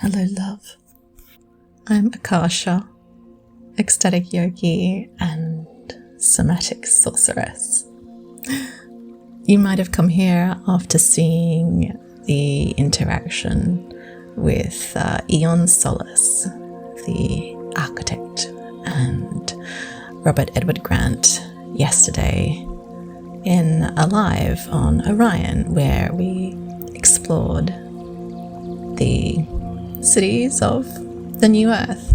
Hello, love. I'm Akasha, ecstatic yogi and somatic sorceress. You might have come here after seeing the interaction with Aeon Solis, the architect, and Robert Edward Grant yesterday in a live on Orion, where we explored the cities of the new Earth.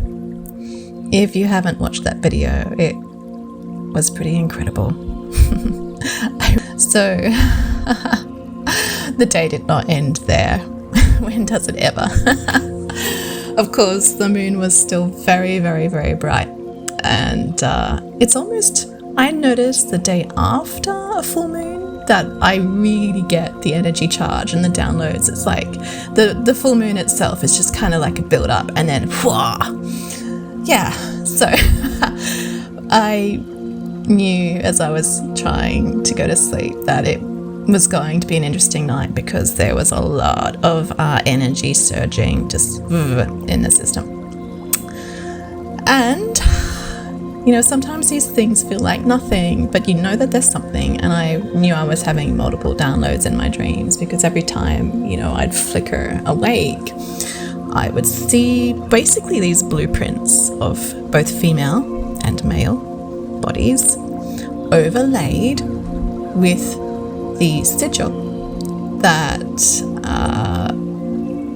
If you haven't watched that video, it was pretty incredible. So the day did not end there. When does it ever? Of course, the moon was still very, very, very bright, and it's almost, I noticed the day after a full moon that I really get the energy charge and the downloads. It's like the full moon itself is just kind of like a build up, and then yeah. So I knew as I was trying to go to sleep that it was going to be an interesting night, because there was a lot of energy surging just in the system. And you know, sometimes these things feel like nothing, but you know that there's something. And I knew I was having multiple downloads in my dreams, because every time, you know, I'd flicker awake, I would see basically these blueprints of both female and male bodies overlaid with the sigil that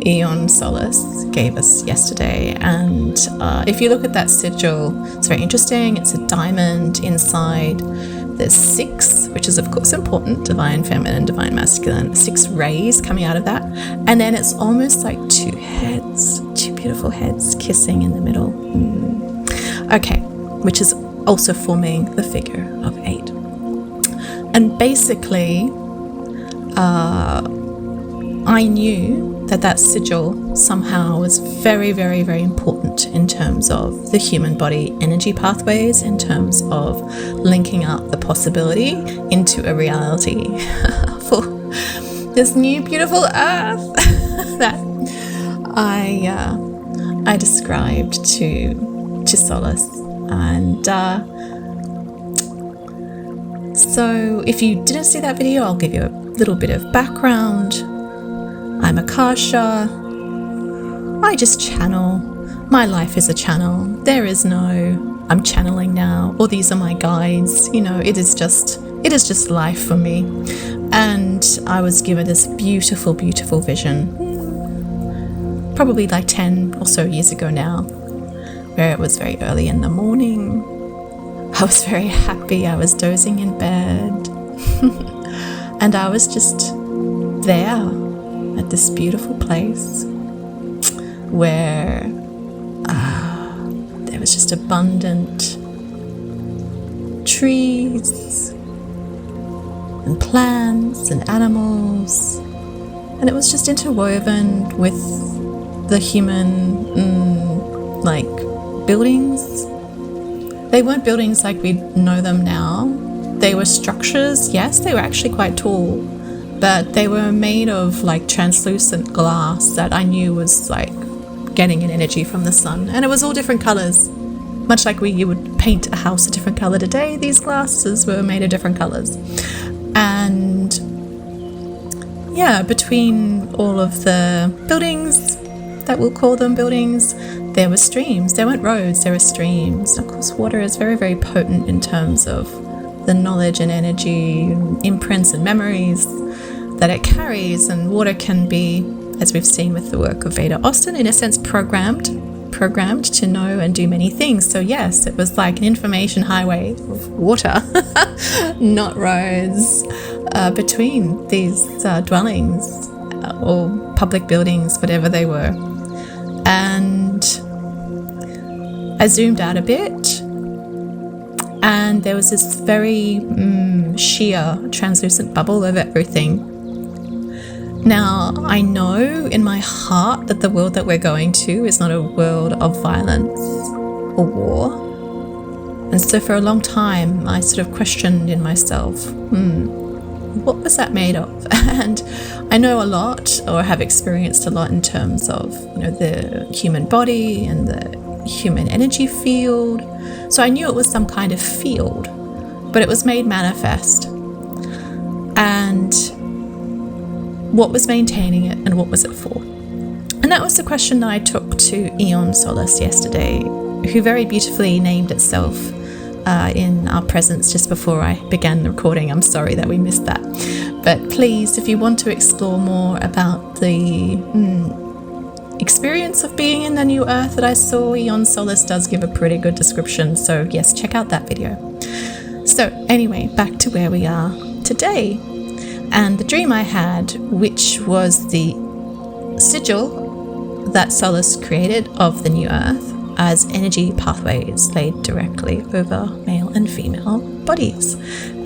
Aeon Solis gave us yesterday. And if you look at that sigil, it's very interesting. It's a diamond inside. There's 6, which is of course important, divine feminine, divine masculine, 6 rays coming out of that. And then it's almost like 2 heads, 2 beautiful heads kissing in the middle. Okay, which is also forming the figure of 8. And basically, I knew that sigil somehow was very, very, very important in terms of the human body energy pathways, in terms of linking up the possibility into a reality for this new beautiful Earth that I described to Solis. And so if you didn't see that video, I'll give you a little bit of background. I'm Akasha. I just channel. My life is a channel. There is no I'm channeling now, or these are my guides. You know, it is just life for me. And I was given this beautiful, beautiful vision, probably like 10 or so years ago now, where it was very early in the morning. I was very happy. I was dozing in bed. And I was just there at this beautiful place where there was just abundant trees and plants and animals, and it was just interwoven with the human like buildings. They weren't buildings like we know them now. They were structures. Yes, they were actually quite tall, but they were made of like translucent glass that I knew was like getting an energy from the sun. And it was all different colors. Much like you would paint a house a different color today, these glasses were made of different colors. And yeah, between all of the buildings, that we'll call them buildings, there were streams. There weren't roads, there were streams. Of course, water is very, very potent in terms of the knowledge and energy, imprints and memories that it carries. And water can be, as we've seen with the work of Veda Austin, in a sense programmed to know and do many things. So yes, it was like an information highway of water, not roads, between these dwellings or public buildings, whatever they were. And I zoomed out a bit, and there was this very sheer, translucent bubble of everything. Now, I know in my heart that the world that we're going to is not a world of violence or war. And so for a long time, I sort of questioned in myself, what was that made of? And I know a lot, or have experienced a lot in terms of, the human body and the human energy field. So I knew it was some kind of field, but it was made manifest. And what was maintaining it, and what was it for? And that was the question that I took to Aeon Solis yesterday, who very beautifully named itself in our presence just before I began the recording. I'm sorry that we missed that. But please, if you want to explore more about the experience of being in the new Earth that I saw, Aeon Solis does give a pretty good description. So yes, check out that video. So anyway, back to where we are today. And the dream I had, which was the sigil that Solis created of the new Earth as energy pathways laid directly over male and female bodies.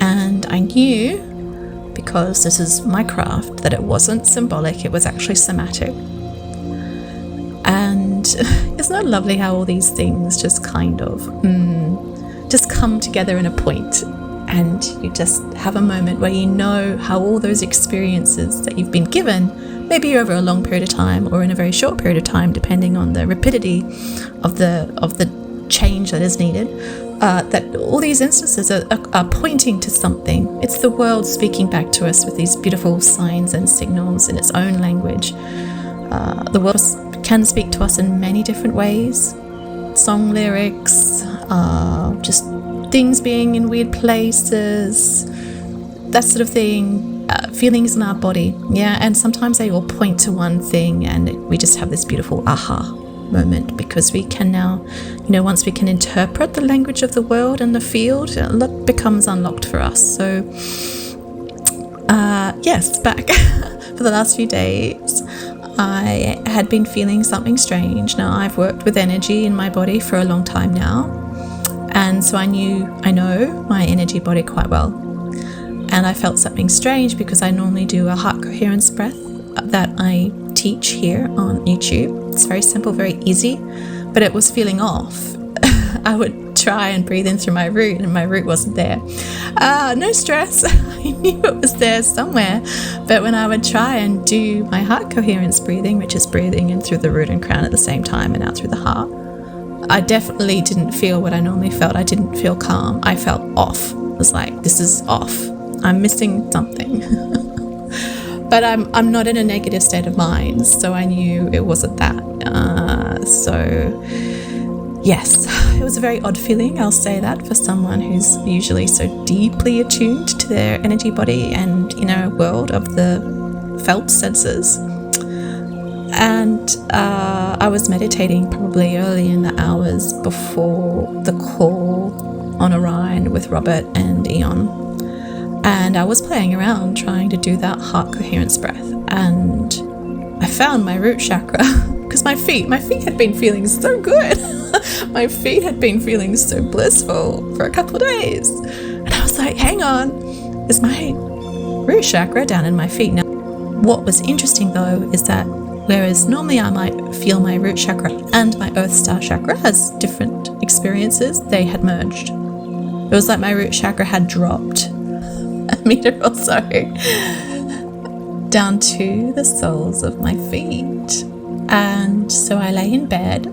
And I knew, because this is my craft, that it wasn't symbolic, it was actually somatic. And isn't it lovely how all these things just kind of just come together in a point, and you just have a moment where you know how all those experiences that you've been given, maybe over a long period of time or in a very short period of time, depending on the rapidity of the change that is needed, that all these instances are pointing to something. It's the world speaking back to us with these beautiful signs and signals in its own language. The world can speak to us in many different ways. Song lyrics, just things being in weird places, that sort of thing. Feelings in our body, and sometimes they all point to one thing, and we just have this beautiful aha moment, because we can now, once we can interpret the language of the world and the field, a lot becomes unlocked for us. So yes, back for the last few days, I had been feeling something strange. Now, I've worked with energy in my body for a long time now, and so I know my energy body quite well. And I felt something strange, because I normally do a heart coherence breath that I teach here on YouTube. It's very simple, very easy, but it was feeling off. I would try and breathe in through my root, and my root wasn't there. No stress. I knew it was there somewhere. But when I would try and do my heart coherence breathing, which is breathing in through the root and crown at the same time and out through the heart, I definitely didn't feel what I normally felt. I didn't feel calm. I felt off. It was like, this is off. I'm missing something. But I'm not in a negative state of mind, so I knew it wasn't that. So yes, it was a very odd feeling, I'll say that, for someone who's usually so deeply attuned to their energy body and inner world of the felt senses. And I was meditating probably early in the hours before the call on Orion with Robert and Aeon. And I was playing around trying to do that heart coherence breath, and I found my root chakra, because my feet had been feeling so good. My feet had been feeling so blissful for a couple of days, and I was like, hang on, is my root chakra down in my feet? Now, what was interesting though is that whereas normally I might feel my root chakra and my Earth Star Chakra as different experiences, they had merged. It was like my root chakra had dropped a meter or so down to the soles of my feet. And so I lay in bed,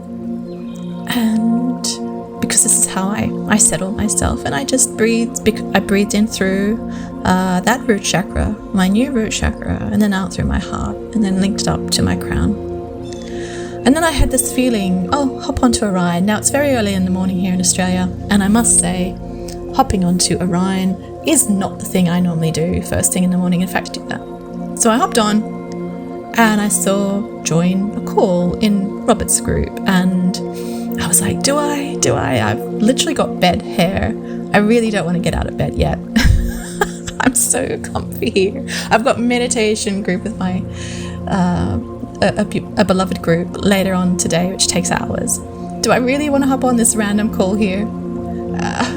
and because this is how I settle myself, and I just breathed. I breathed in through that root chakra, my new root chakra, and then out through my heart, and then linked up to my crown. And then I had this feeling, hop onto Orion. Now, it's very early in the morning here in Australia, and I must say, hopping onto Orion is not the thing I normally do first thing in the morning. In fact, do that. So I hopped on, and I saw join a call in Robert's group, and I was like, do I? I've literally got bed hair. I really don't want to get out of bed yet. I'm so comfy here. I've got meditation group with my a beloved group later on today, which takes hours. Do I really want to hop on this random call here?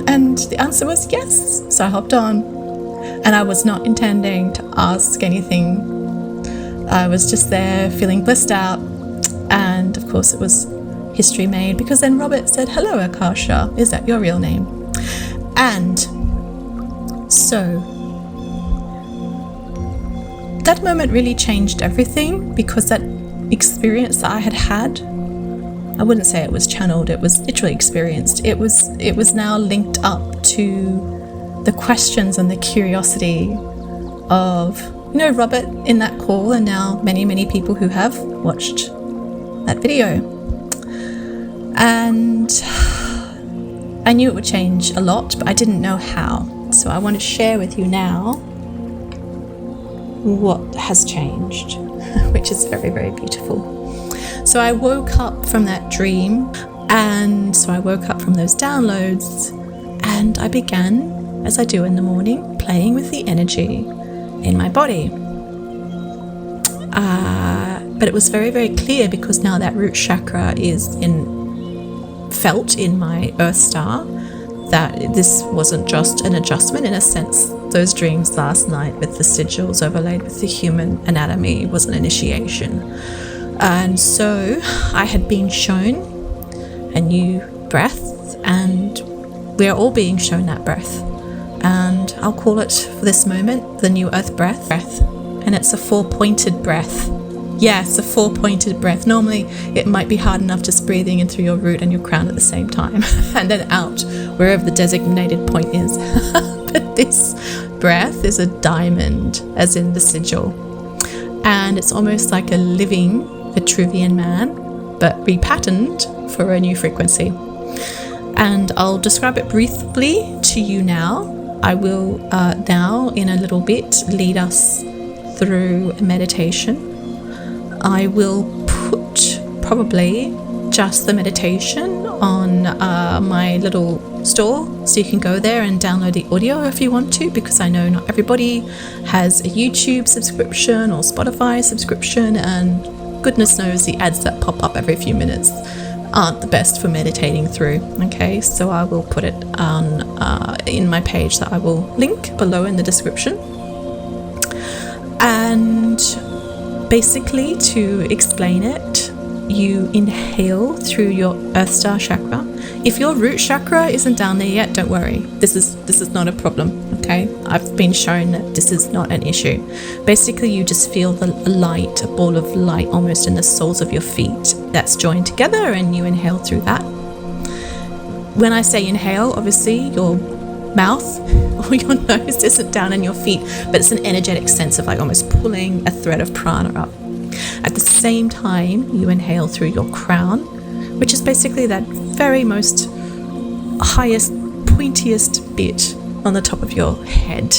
And the answer was yes. So I hopped on, and I was not intending to ask anything. I was just there feeling blissed out, and of course it was history made, because then Robert said, hello Akasha, is that your real name? And so that moment really changed everything, because that experience that I had, I wouldn't say it was channeled, it was literally experienced. It was now linked up to the questions and the curiosity of, Robert in that call, and now many, many people who have watched that video. And I knew it would change a lot, but I didn't know how. So I want to share with you now what has changed, which is very, very beautiful. So I woke up from that dream, and so I woke up from those downloads, and I began, as I do in the morning, playing with the energy in my body. But it was very, very clear, because now that root chakra is felt in my Earth Star, that this wasn't just an adjustment. In a sense, those dreams last night with the sigils overlaid with the human anatomy was an initiation. And so I had been shown a new breath, and we're all being shown that breath. And I'll call it, for this moment, the new earth breath. And it's a 4-pointed breath. Yes, a 4-pointed breath. Normally, it might be hard enough just breathing in through your root and your crown at the same time, and then out wherever the designated point is. But this breath is a diamond, as in the sigil. And it's almost like a living Vitruvian man, but repatterned for a new frequency. And I'll describe it briefly to you now. I will now, in a little bit, lead us through a meditation. I will put probably just the meditation on my little store, so you can go there and download the audio if you want to, because I know not everybody has a YouTube subscription or Spotify subscription, and goodness knows the ads that pop up every few minutes aren't the best for meditating through. Okay, so I will put it on in my page that I will link below in the description. And basically, to explain it, you inhale through your Earth Star Chakra. If your root chakra isn't down there yet, don't worry. This is not a problem, okay? I've been shown that this is not an issue. Basically, you just feel the light, a ball of light almost in the soles of your feet that's joined together, and you inhale through that. When I say inhale, obviously your mouth or your nose isn't down in your feet, but it's an energetic sense of like almost pulling a thread of prana up. At the same time, you inhale through your crown, which is basically that very most highest, pointiest bit on the top of your head.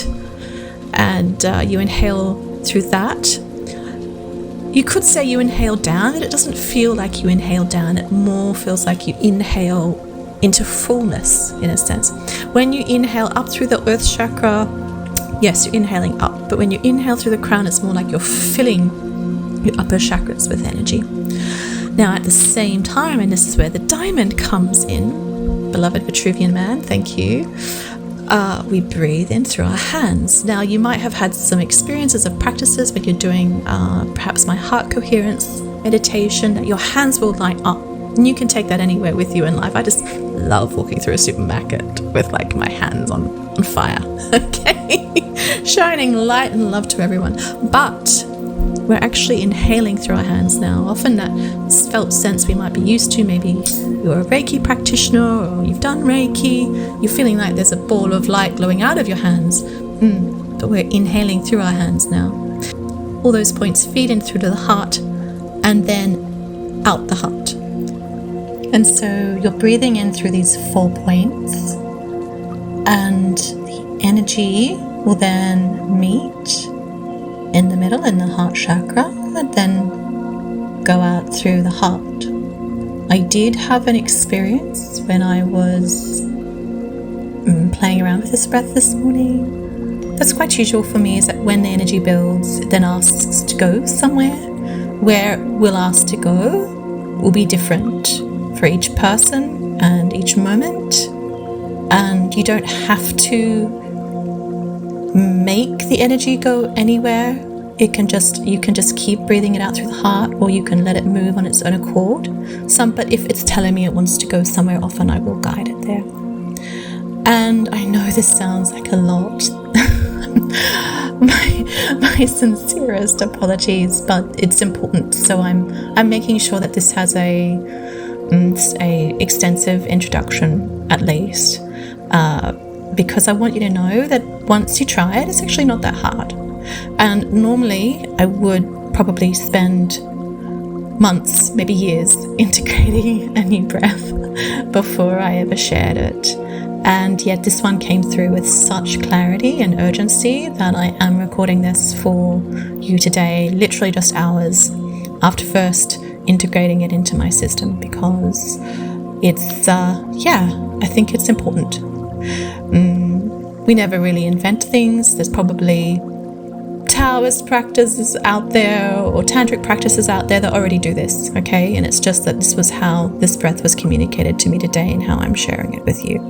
And you inhale through that. You could say you inhale down, but it doesn't feel like you inhale down. It more feels like you inhale into fullness, in a sense. When you inhale up through the Earth Chakra, yes, you're inhaling up. But when you inhale through the crown, it's more like you're filling your upper chakras with energy. Now, at the same time, and this is where the diamond comes in, beloved Vitruvian man, thank you, we breathe in through our hands. Now, you might have had some experiences of practices when you're doing perhaps my heart coherence meditation, that your hands will light up. And you can take that anywhere with you in life. I just love walking through a supermarket with like my hands on fire, okay? Shining light and love to everyone. But we're actually inhaling through our hands now. Often that felt sense we might be used to. Maybe you're a Reiki practitioner or you've done Reiki. You're feeling like there's a ball of light glowing out of your hands. But we're inhaling through our hands now. All those points feed in through to the heart and then out the heart. And so you're breathing in through these 4 points, and the energy will then meet in the middle in the heart chakra and then go out through the heart. I did have an experience when I was playing around with this breath this morning. That's quite usual for me, is that when the energy builds, it then asks to go somewhere. Where we'll ask to go will be different for each person and each moment, and you don't have to make the energy go anywhere. You can just keep breathing it out through the heart, or you can let it move on its own accord. But if it's telling me it wants to go somewhere, often I will guide it there. And I know this sounds like a lot, my sincerest apologies, but it's important. So I'm making sure that this has a extensive introduction at least, because I want you to know that once you try it, it's actually not that hard. And normally I would probably spend months, maybe years, integrating a new breath before I ever shared it. And yet this one came through with such clarity and urgency that I am recording this for you today, literally just hours after first integrating it into my system, because it's, I think it's important. We never really invent things. There's probably Taoist practices out there or tantric practices out there that already do this, okay? And it's just that this was how this breath was communicated to me today and how I'm sharing it with you.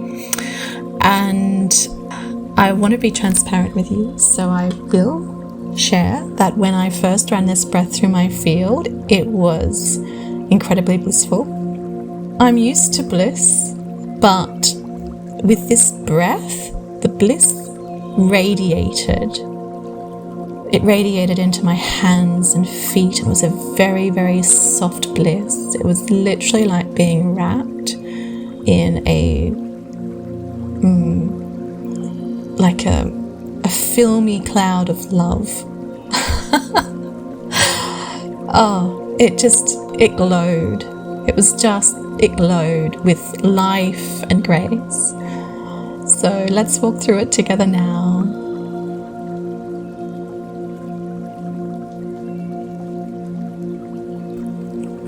And I want to be transparent with you, so I will share that when I first ran this breath through my field, it was incredibly blissful. I'm used to bliss, but with this breath, the bliss radiated. It radiated into my hands and feet. It was a very, very soft bliss. It was literally like being wrapped in a filmy cloud of love. It glowed. It glowed with life and grace. So let's walk through it together now.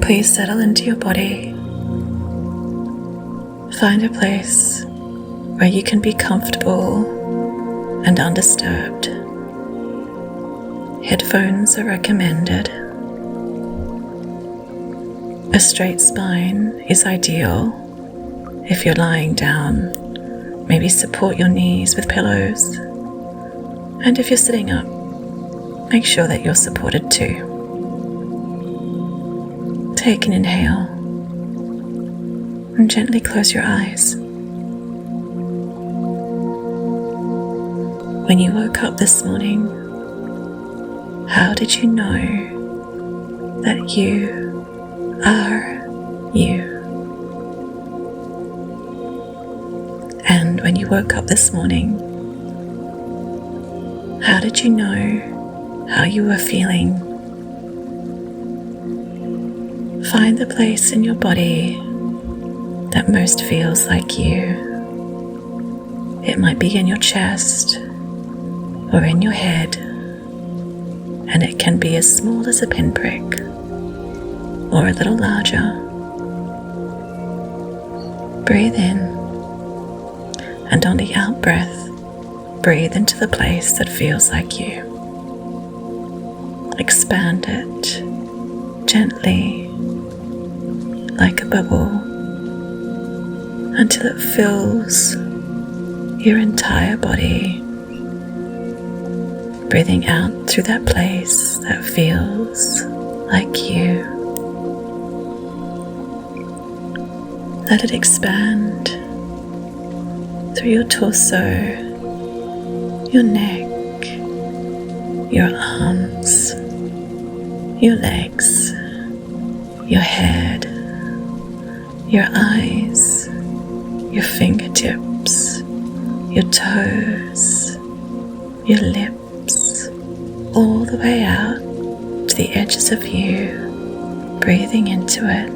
Please settle into your body. Find a place where you can be comfortable and undisturbed. Headphones are recommended. A straight spine is ideal. If you're lying down, maybe support your knees with pillows. And if you're sitting up, make sure that you're supported too. Take an inhale and gently close your eyes. When you woke up this morning, how did you know that you are you? And when you woke up this morning, how did you know how you were feeling? Find the place in your body that most feels like you. It might be in your chest or in your head, and it can be as small as a pinprick or a little larger. Breathe in, and on the out breath, breathe into the place that feels like you. Expand it gently, like a bubble, until it fills your entire body. Breathing out through that place that feels like you. Let it expand through your torso, your neck, your arms, your legs, your head, your eyes, your fingertips, your toes, your lips, all the way out to the edges of you, breathing into it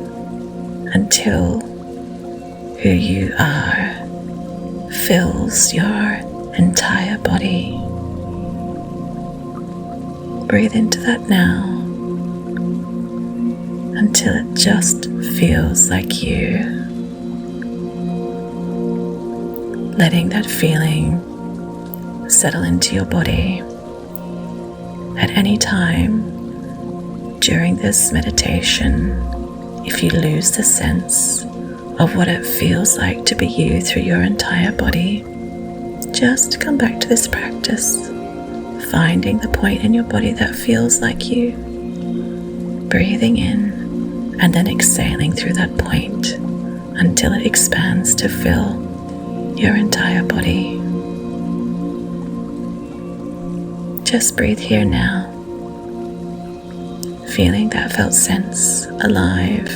until who you are fills your entire body. Breathe into that now until it just feels like you. Letting that feeling settle into your body. At any time during this meditation, if you lose the sense of what it feels like to be you through your entire body, just come back to this practice, finding the point in your body that feels like you, breathing in and then exhaling through that point until it expands to fill your entire body. Just breathe here now, feeling that felt sense alive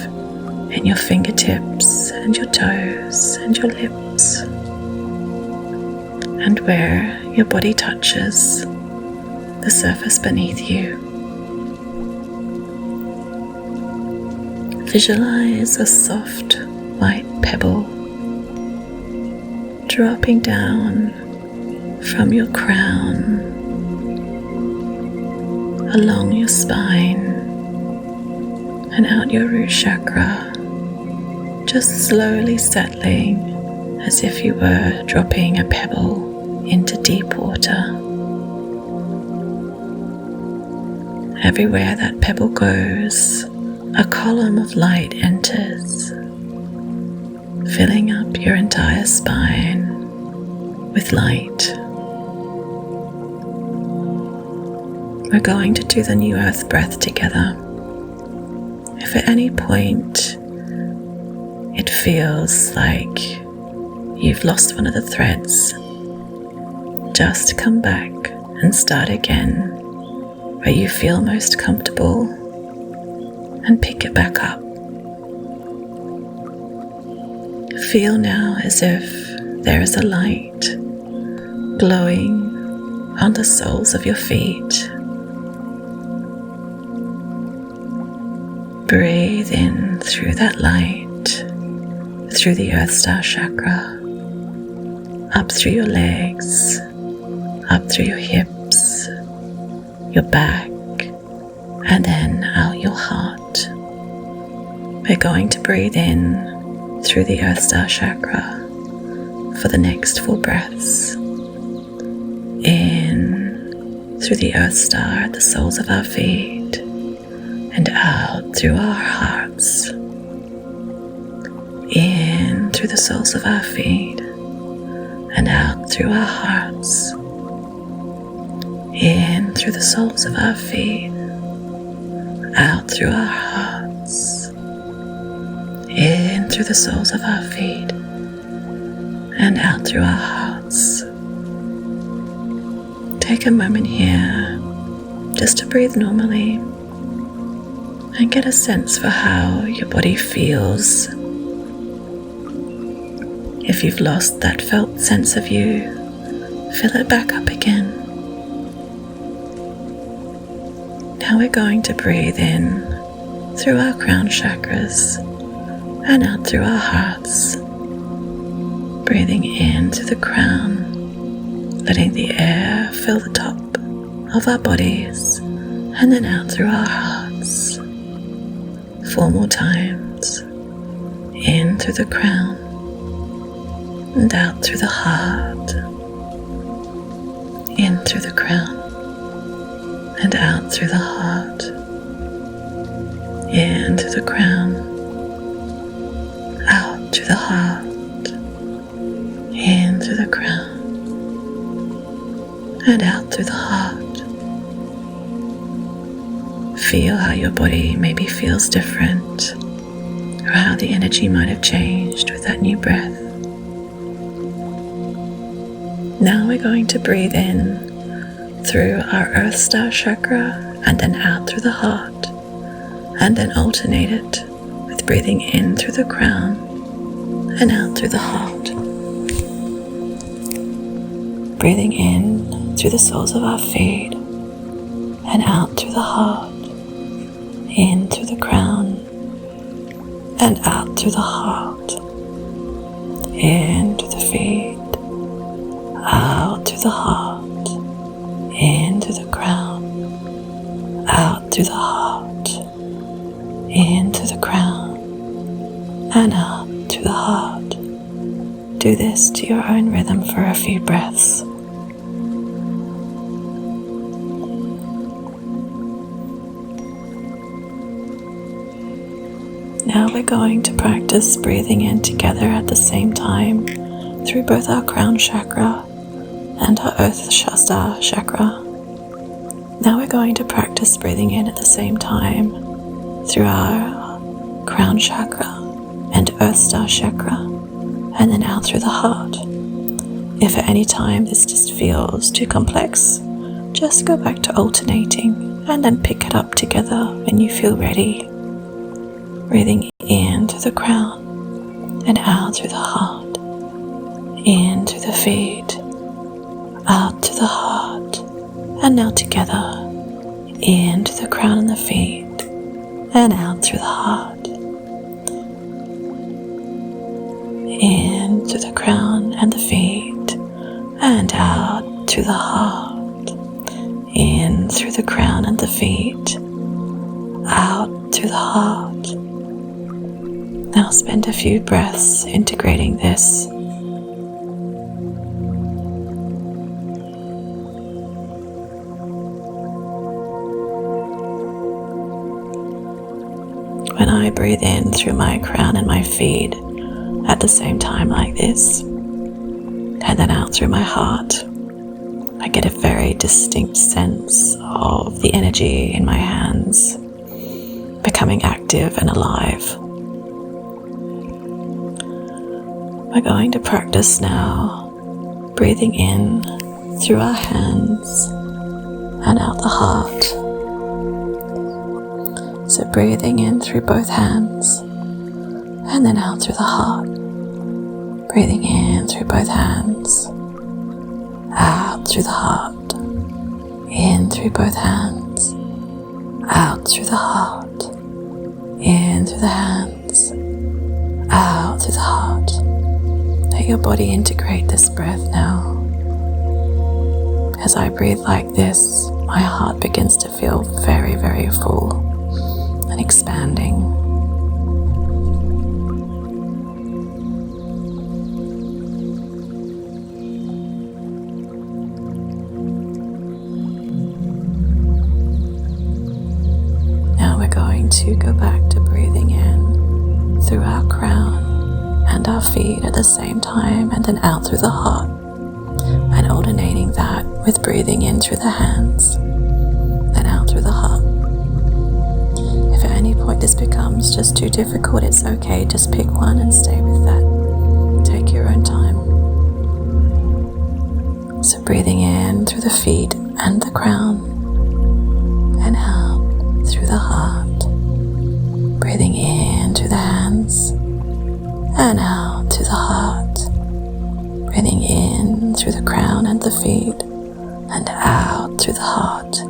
in your fingertips and your toes and your lips, and where your body touches the surface beneath you. Visualize a soft white pebble dropping down from your crown along your spine and out your root chakra, just slowly settling as if you were dropping a pebble into deep water. Everywhere that pebble goes, a column of light enters, filling up your entire spine with light. We're going to do the new earth breath together. If at any point it feels like you've lost one of the threads, just come back and start again where you feel most comfortable and pick it back up. Feel now as if there is a light glowing on the soles of your feet. Breathe in through that light, through the Earth Star Chakra, up through your legs, up through your hips, your back, and then out your heart. We're going to breathe in through the Earth Star Chakra for the next 4 breaths. In through the Earth Star at the soles of our feet, and out through our hearts. In through the soles of our feet, and out through our hearts. In through the soles of our feet, out through our hearts. In through the soles of our feet, and out through our hearts. Take a moment here just to breathe normally and get a sense for how your body feels. If you've lost that felt sense of you, fill it back up again. Now we're going to breathe in through our crown chakras and out through our hearts. Breathing in through the crown, letting the air fill the top of our bodies, and then out through our hearts. 4 more times. In through the crown and out through the heart. In through the crown and out through the heart. In through the crown, out through the heart. In through the crown and out through the heart. Feel how your body maybe feels different, or how the energy might have changed with that new breath. Now we're going to breathe in through our Earth Star Chakra and then out through the heart, and then alternate it with breathing in through the crown and out through the heart. Breathing in through the soles of our feet and out through the heart. In through the crown and out through the heart. In through the feet, out through the heart. In through the crown, out through the heart. In through the crown and out through the heart. Do this to your own rhythm for a few breaths. Now we're going to practice breathing in together at the same time through both our crown chakra and our Earth Star Chakra. Now we're going to practice breathing in at the same time through our crown chakra and Earth Star Chakra, and then out through the heart. If at any time this just feels too complex, just go back to alternating and then pick it up together when you feel ready. Breathing in through the crown and out through the heart. In through the feet, out to the heart. And now together. In through the crown and the feet and out through the heart. In through the crown and the feet and out to the heart. In through the crown and the feet, out to the heart. Now spend a few breaths integrating this. When I breathe in through my crown and my feet at the same time like this, and then out through my heart, I get a very distinct sense of the energy in my hands becoming active and alive. We're going to practice now, breathing in through our hands and out the heart. So breathing in through both hands and then out through the heart. Breathing in through both hands, out through the heart. In through both hands, out through the heart. In through the hands, out through the heart. Let your body integrate this breath now. As I breathe like this, my heart begins to feel very, very full and expanding. Now we're going to go back to breathing in through our crown and our feet at the same time, and then out through the heart, and alternating that with breathing in through the hands, then out through the heart. If at any point this becomes just too difficult, it's okay, just pick one and stay with that. Take your own time. So breathing in through the feet and the crown, and out through the heart. Breathing in through the hands, and out to the heart. Breathing in through the crown and the feet, and out through the heart.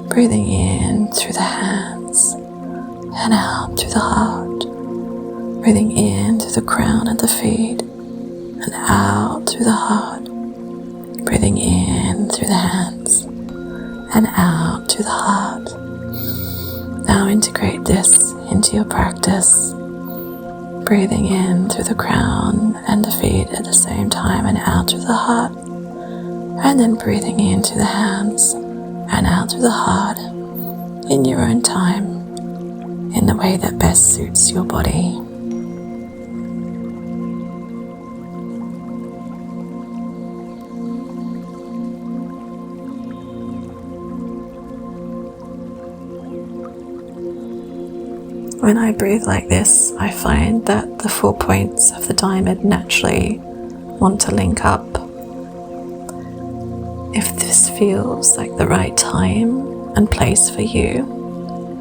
Breathing in through the hands, and out through the heart. Breathing in through the crown and the feet, and out through the heart. Breathing in through the hands, and out to the heart. Now integrate this into your practice. Breathing in through the crown and the feet at the same time, and out through the heart. And then breathing into the hands and out through the heart in your own time, in the way that best suits your body. When I breathe like this, I find that the 4 points of the diamond naturally want to link up. If this feels like the right time and place for you,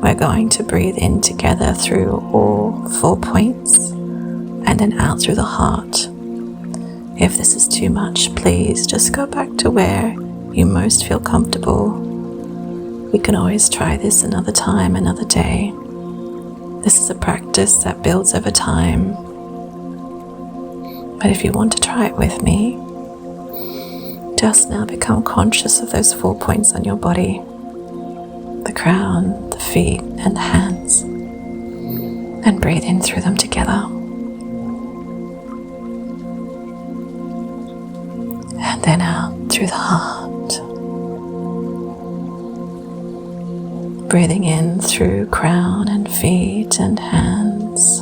we're going to breathe in together through all 4 points and then out through the heart. If this is too much, please just go back to where you most feel comfortable. We can always try this another time, another day. This is a practice that builds over time. But if you want to try it with me, just now become conscious of those 4 points on your body. The crown, the feet, and the hands. And breathe in through them together. And then out through the heart. Breathing in through crown and feet and hands.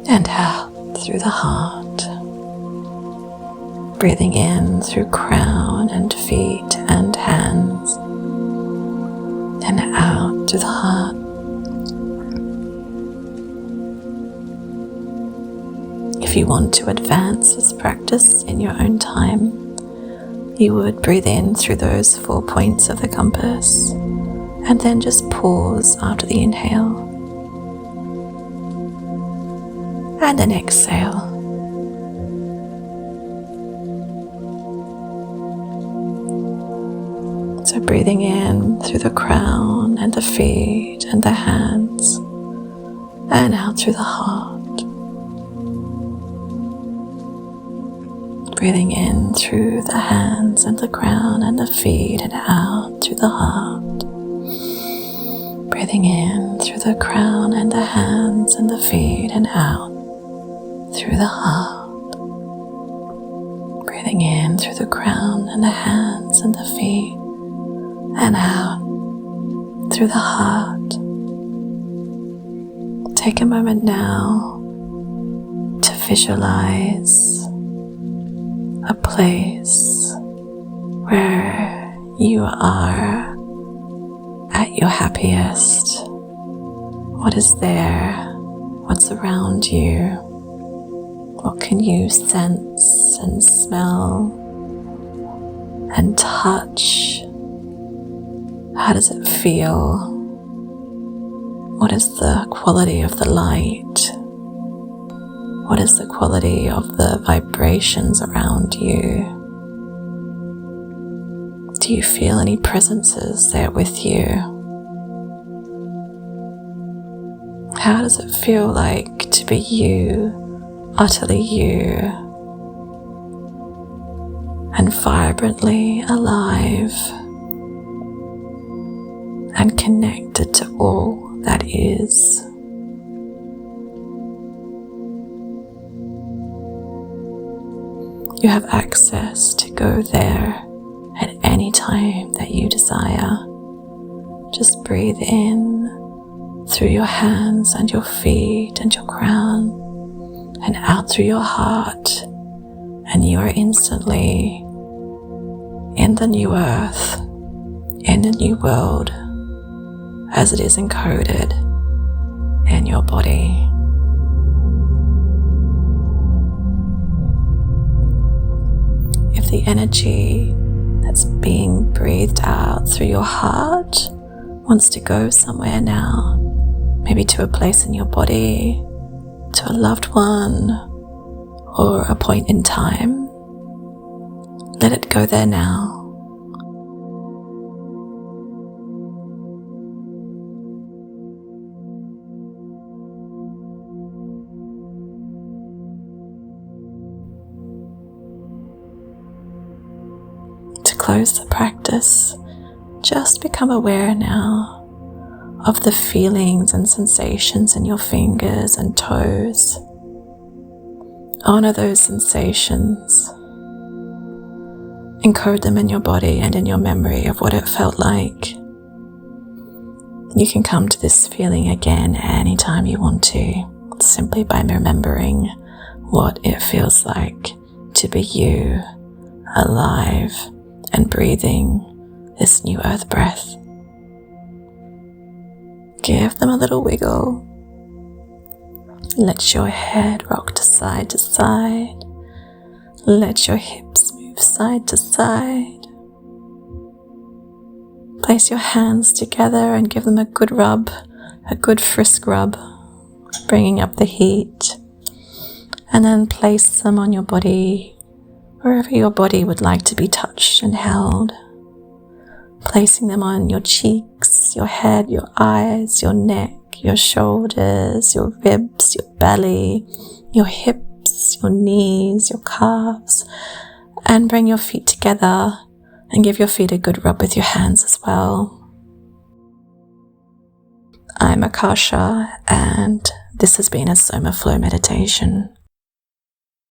And out through the heart. Breathing in through crown and feet and hands. And out to the heart. If if you want to advance this practice in your own time, you would breathe in through those 4 points of the compass and then just pause after the inhale and then exhale. So breathing in through the crown and the feet and the hands, and out through the heart. Breathing in through the hands and the crown and the feet, and out through the heart. Breathing in through the crown and the hands and the feet, and out through the heart. Breathing in through the crown and the hands and the feet, and out through the heart. Take a moment now to visualize a place where you are at your happiest. What is there? What's around you? What can you sense and smell and touch? How does it feel? What is the quality of the light? What is the quality of the vibrations around you? Do you feel any presences there with you? How does it feel like to be you, utterly you, and vibrantly alive and connected to all that is? You have access to go there at any time that you desire. Just breathe in through your hands and your feet and your crown, and out through your heart, and you are instantly in the new earth, in the new world, as it is encoded in your body. If the energy that's being breathed out through your heart wants to go somewhere now, maybe to a place in your body, to a loved one, or a point in time, let it go there now. Close the practice, just become aware now of the feelings and sensations in your fingers and toes. Honor those sensations. Encode them in your body and in your memory of what it felt like. You can come to this feeling again anytime you want to, simply by remembering what it feels like to be you, alive, and breathing this new earth breath. Give them a little wiggle. Let your head rock to side. Let your hips move side to side. Place your hands together and give them a good rub, a good frisk rub, bringing up the heat. And then place them on your body, wherever your body would like to be touched and held, placing them on your cheeks, your head, your eyes, your neck, your shoulders, your ribs, your belly, your hips, your knees, your calves, and bring your feet together and give your feet a good rub with your hands as well. I'm Akasha, and this has been a Soma Flow meditation.